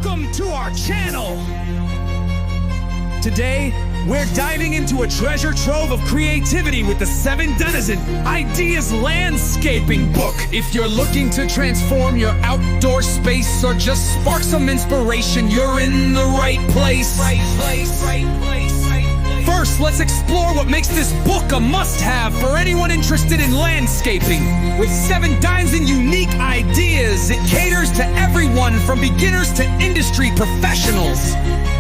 Welcome to our channel! Today, we're diving into a treasure trove of creativity with the 7 Denizen Ideas Landscaping book. If you're looking to transform your outdoor space or just spark some inspiration, you're in the right place. First, let's explore what makes this book a must-have for anyone interested in landscaping. With 7 Denizen unique ideas, it caters to everyone from beginners to industry professionals.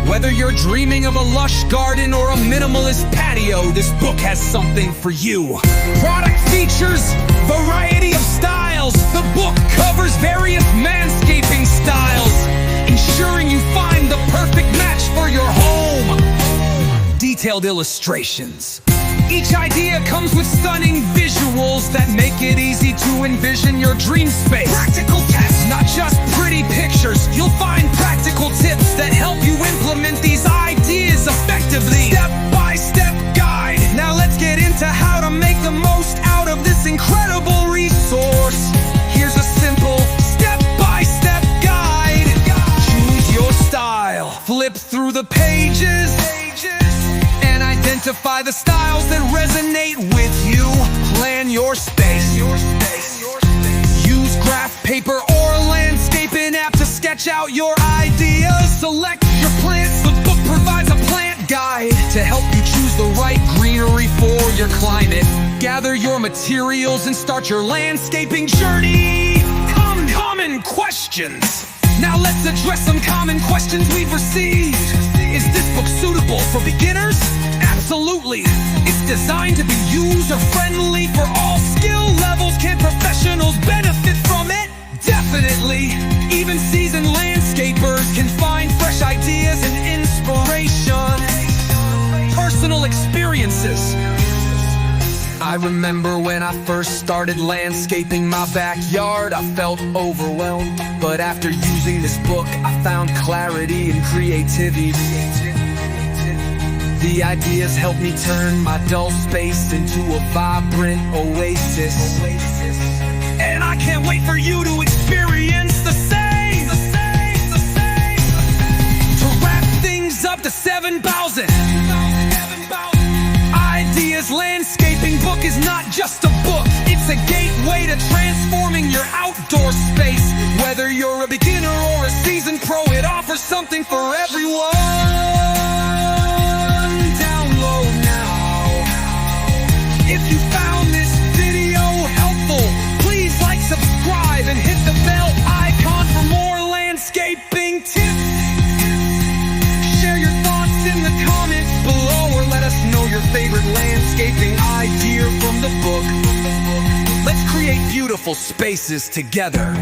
Whether you're dreaming of a lush garden or a minimalist patio, this book has something for you. Product features, variety of styles. The book covers various landscaping styles, ensuring you find the perfect match for your home. Detailed illustrations. Each idea comes with stunning visuals that make it easy to envision your dream space. Practical tests, not just pretty pictures. You'll find practical tips that help you implement these ideas effectively. Step-by-step guide. Now let's get into how to make the most out of this incredible resource. Here's a simple step-by-step guide. Choose your style. Flip through the pages and identify the styles that resonate with you. Plan your space. Use graph paper or a landscaping app to sketch out your ideas. Select your plants. The book provides a plant guide to help you choose the right greenery for your climate. Gather your materials and start your landscaping journey. Common questions. Now let's address some common questions we've received. Is this book suitable for beginners? Absolutely. It's designed to be user-friendly for all skill levels. Can professionals benefit from it? Definitely. Even seasoned landscapers can find fresh ideas and inspiration. Personal experiences. I remember when I first started landscaping my backyard, I felt overwhelmed. But after using this book, I found clarity and creativity. The ideas helped me turn my dull space into a vibrant oasis. And I can't wait for you to experience the same. To wrap things up, the 7,000 Ideas Landscaping book is not just a book. It's a gateway to transforming your outdoor space. Whether you're a beginner or a seasoned pro, it offers something for everyone. Download now. If you found this video helpful, please like, subscribe, and hit the bell icon for more landscaping tips. Share your thoughts in the comments below, or let us know your favorite landscaping idea from the book. Let's create beautiful spaces together.